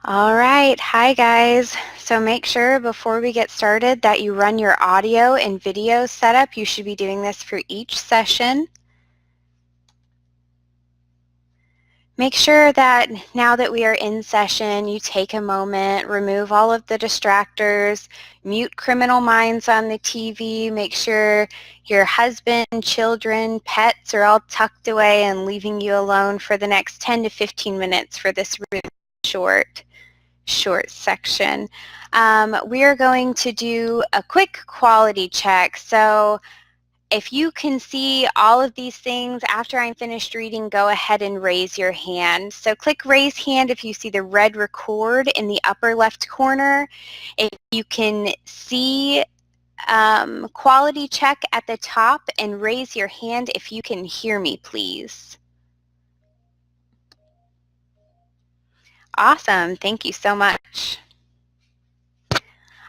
All right, hi guys. So make sure before we get started that you run your audio and video setup. You should be doing this for each session. Make sure that now that we are in session, you take a moment, remove all of the distractors, mute Criminal Minds on the TV, make sure your husband, children, pets are all tucked away and leaving you alone for the next 10 to 15 minutes for this really short section. We are going to do a quick quality check. So if you can see all of these things after I'm finished reading, go ahead and raise your hand. So click raise hand if you see the red record in the upper left corner. If you can see quality check at the top, and raise your hand if you can hear me, please. Awesome. Thank you so much.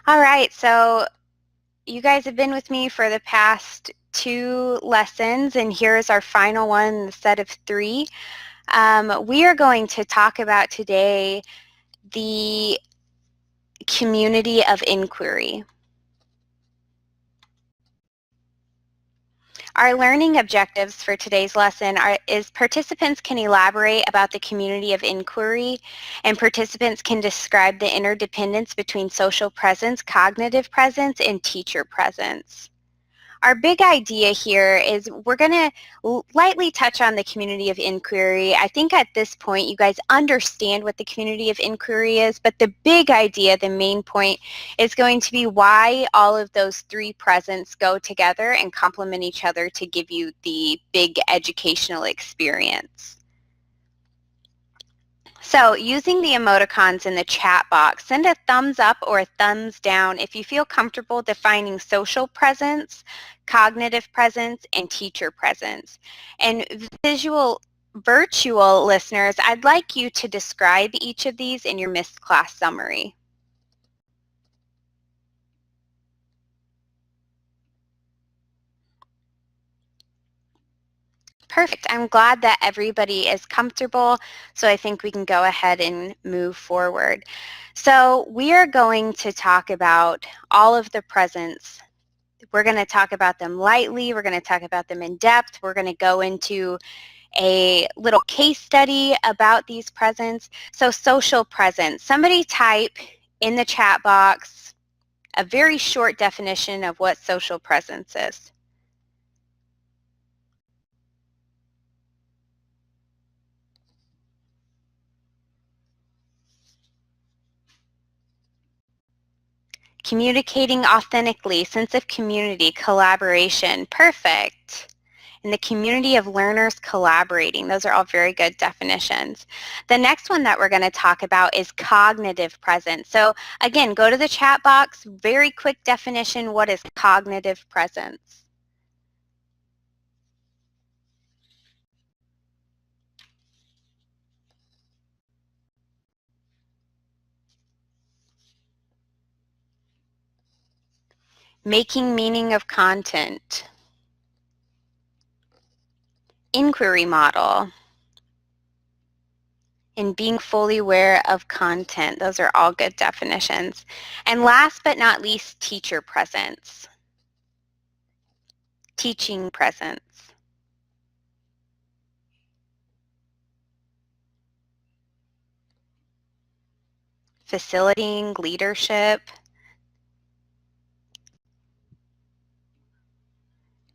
All right, so you guys have been with me for the past 2 lessons, and here's our final one in the set of 3. We are going to talk about today the community of inquiry. Our learning objectives for today's lesson is participants can elaborate about the community of inquiry, and participants can describe the interdependence between social presence, cognitive presence, and teacher presence. Our big idea here is we're going to lightly touch on the community of inquiry. I think at this point you guys understand what the community of inquiry is, but the big idea, the main point, is going to be why all of those 3 presents go together and complement each other to give you the big educational experience. So using the emoticons in the chat box, send a thumbs up or a thumbs down if you feel comfortable defining social presence, cognitive presence, and teacher presence. And virtual listeners, I'd like you to describe each of these in your missed class summary. Perfect. I'm glad that everybody is comfortable, so I think we can go ahead and move forward. So we are going to talk about all of the presents. We're going to talk about them lightly. We're going to talk about them in depth. We're going to go into a little case study about these presents. So social presence. Somebody type in the chat box a very short definition of what social presence is. Communicating authentically, sense of community, collaboration. Perfect. And the community of learners collaborating. Those are all very good definitions. The next one that we're going to talk about is cognitive presence. So again, go to the chat box. Very quick definition. What is cognitive presence? Making meaning of content. Inquiry model. And being fully aware of content. Those are all good definitions. And last but not least, teacher presence. Teaching presence. Facilitating leadership.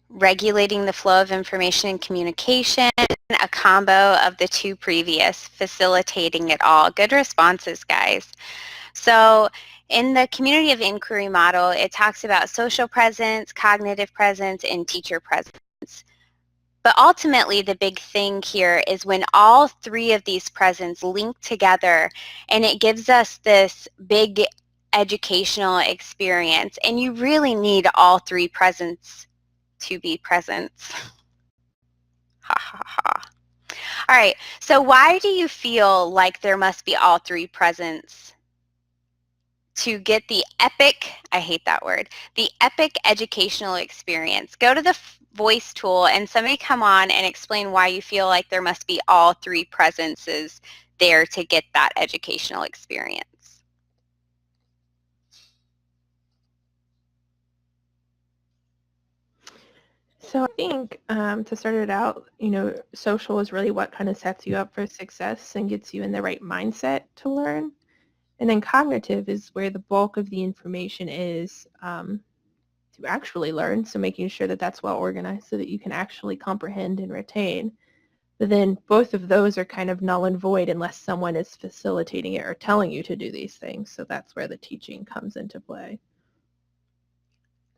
Regulating the flow of information and communication, a combo of the 2 previous, facilitating it all. Good responses, guys. So in the community of inquiry model, it talks about social presence, cognitive presence, and teacher presence. But ultimately, the big thing here is when all 3 of these presents link together, and it gives us this big educational experience. And you really need all 3 presents to be presents. Ha ha ha. All right, so why do you feel like there must be all 3 presents to get the epic, I hate that word, the epic educational experience? Go to the voice tool and somebody come on and explain why you feel like there must be all 3 presences there to get that educational experience. So I think to start it out, social is really what kind of sets you up for success and gets you in the right mindset to learn. And then cognitive is where the bulk of the information is to actually learn. So making sure that that's well organized so that you can actually comprehend and retain. But then both of those are kind of null and void unless someone is facilitating it or telling you to do these things. So that's where the teaching comes into play.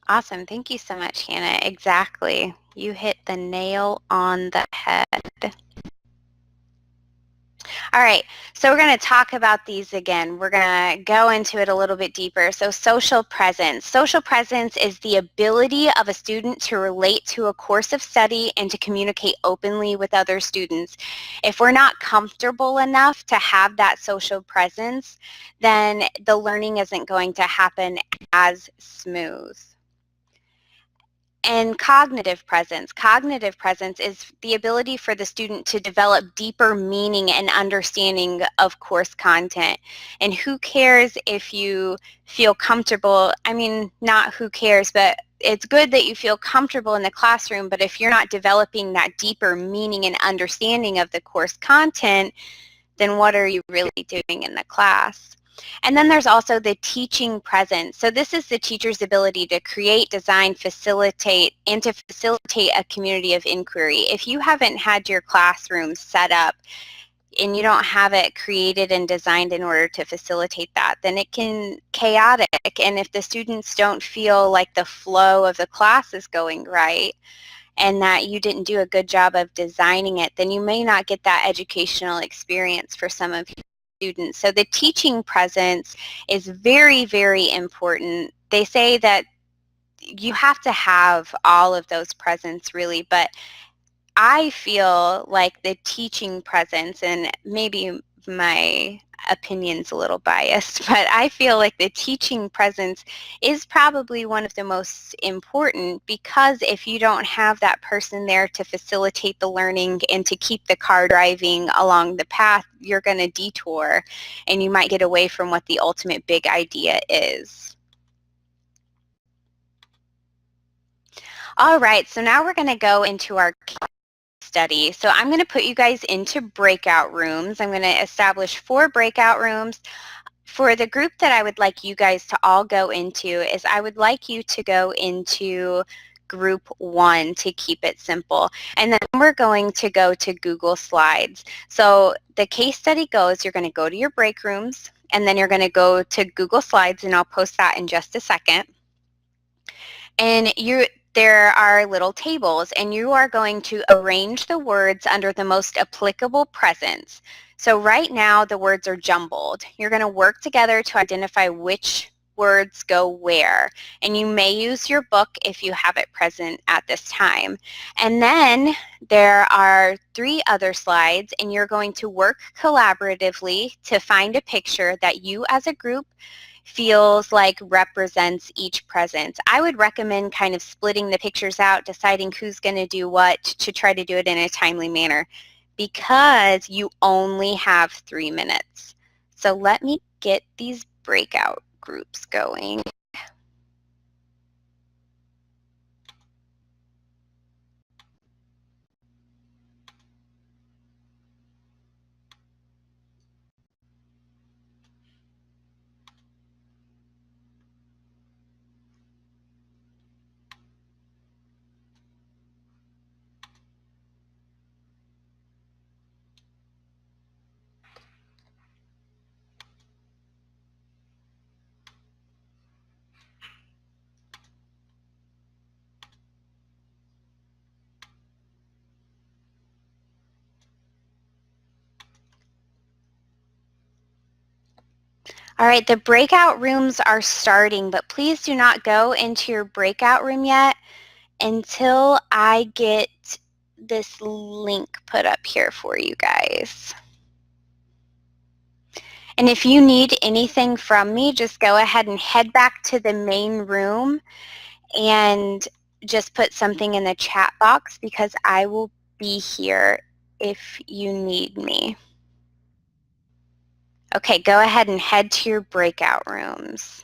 Awesome. Thank you so much, Hannah. Exactly. You hit the nail on the head. All right, so we're going to talk about these again. We're going to go into it a little bit deeper. So social presence. Social presence is the ability of a student to relate to a course of study and to communicate openly with other students. If we're not comfortable enough to have that social presence, then the learning isn't going to happen as smooth. And cognitive presence. Cognitive presence is the ability for the student to develop deeper meaning and understanding of course content. And who cares if you feel comfortable? I mean, not who cares, but it's good that you feel comfortable in the classroom, but if you're not developing that deeper meaning and understanding of the course content, then what are you really doing in the class? And then there's also the teaching presence. So this is the teacher's ability to create, design, facilitate, and to facilitate a community of inquiry. If you haven't had your classroom set up and you don't have it created and designed in order to facilitate that, then it can chaotic. And if the students don't feel like the flow of the class is going right, and that you didn't do a good job of designing it, then you may not get that educational experience for some of your students. So the teaching presence is very, very important. They say that you have to have all of those presence really, but I feel like the teaching presence, and maybe my opinion's a little biased, but I feel like the teaching presence is probably one of the most important, because if you don't have that person there to facilitate the learning and to keep the car driving along the path, you're going to detour and you might get away from what the ultimate big idea is. All right, so now we're going to go into our study. So I'm going to put you guys into breakout rooms. I'm going to establish 4 breakout rooms. For the group that I would like you guys to all go into is I would like you to go into group 1 to keep it simple. And then we're going to go to Google Slides. So the case study goes, you're going to go to your break rooms, and then you're going to go to Google Slides, and I'll post that in just a second. And there are little tables, and you are going to arrange the words under the most applicable presence. So right now the words are jumbled. You're going to work together to identify which words go where, and you may use your book if you have it present at this time. And then there are 3 other slides, and you're going to work collaboratively to find a picture that you as a group feels like represents each presence. I would recommend kind of splitting the pictures out, deciding who's going to do what to try to do it in a timely manner, because you only have 3 minutes. So let me get these breakout groups going. All right, the breakout rooms are starting, but please do not go into your breakout room yet until I get this link put up here for you guys. And if you need anything from me, just go ahead and head back to the main room and just put something in the chat box, because I will be here if you need me. Okay, go ahead and head to your breakout rooms.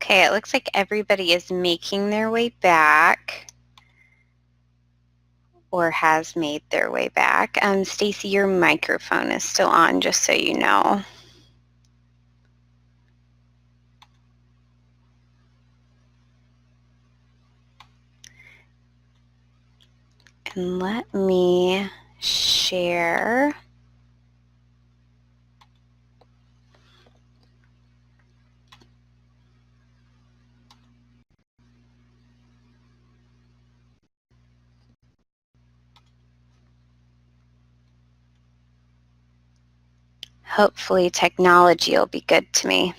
Okay, it looks like everybody is making their way back or has made their way back. Stacy, your microphone is still on, just so you know. And let me share. Hopefully technology will be good to me.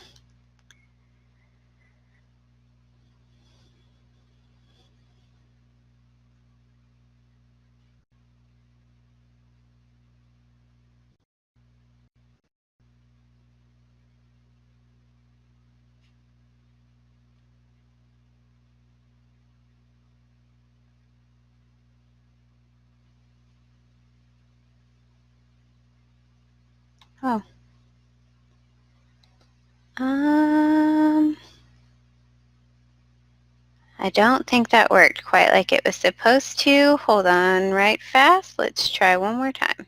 Oh. I don't think that worked quite like it was supposed to. Hold on right fast. Let's try one more time.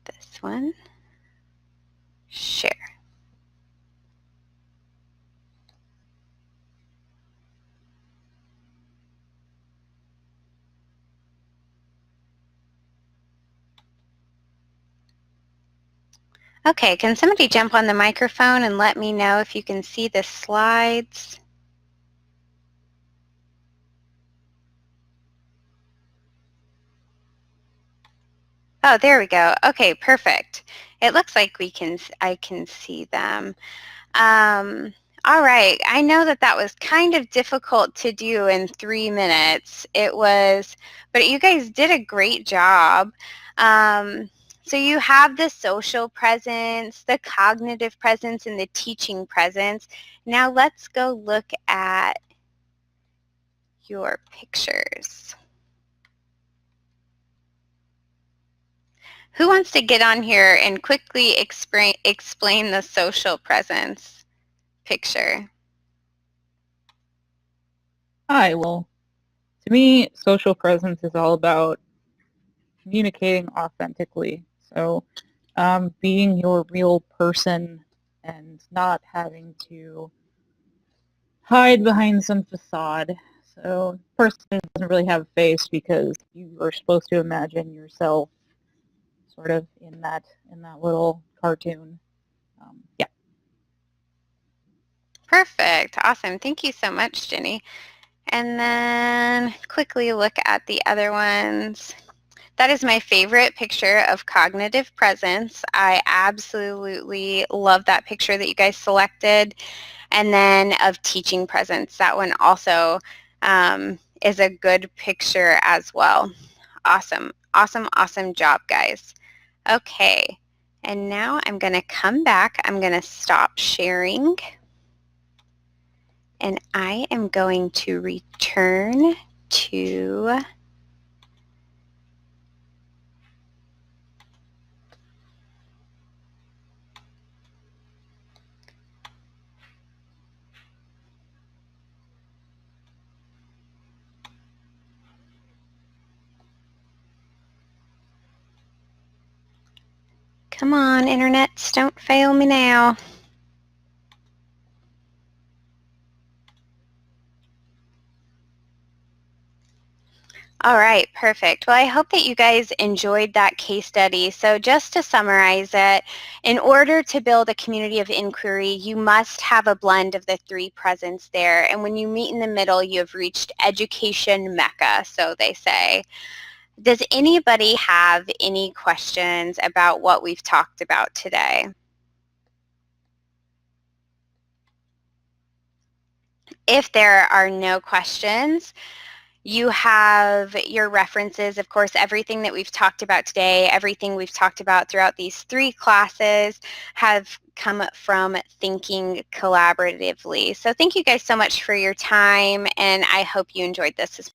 This one. Share. Okay, can somebody jump on the microphone and let me know if you can see the slides? Oh, there we go. Okay, perfect. It looks like I can see them. All right, I know that was kind of difficult to do in 3 minutes. It was, but you guys did a great job. So you have the social presence, the cognitive presence, and the teaching presence. Now let's go look at your pictures. Who wants to get on here and quickly explain the social presence picture? Hi, well, to me, social presence is all about communicating authentically. So being your real person and not having to hide behind some facade. So person doesn't really have a face because you are supposed to imagine yourself sort of in that little cartoon. Yeah. Perfect. Awesome. Thank you so much, Jenny. And then quickly look at the other ones. That is my favorite picture of cognitive presence. I absolutely love that picture that you guys selected. And then of teaching presence. That one also is a good picture as well. Awesome. Awesome, awesome job, guys. Okay. And now I'm going to come back. I'm going to stop sharing. And I am going to return to come on, internets, don't fail me now. All right, perfect. Well, I hope that you guys enjoyed that case study. So just to summarize it, in order to build a community of inquiry, you must have a blend of the 3 presents there. And when you meet in the middle, you have reached education mecca, so they say. Does anybody have any questions about what we've talked about today? If there are no questions, you have your references, of course, everything that we've talked about today, everything we've talked about throughout these 3 classes have come from thinking collaboratively. So thank you guys so much for your time, and I hope you enjoyed this as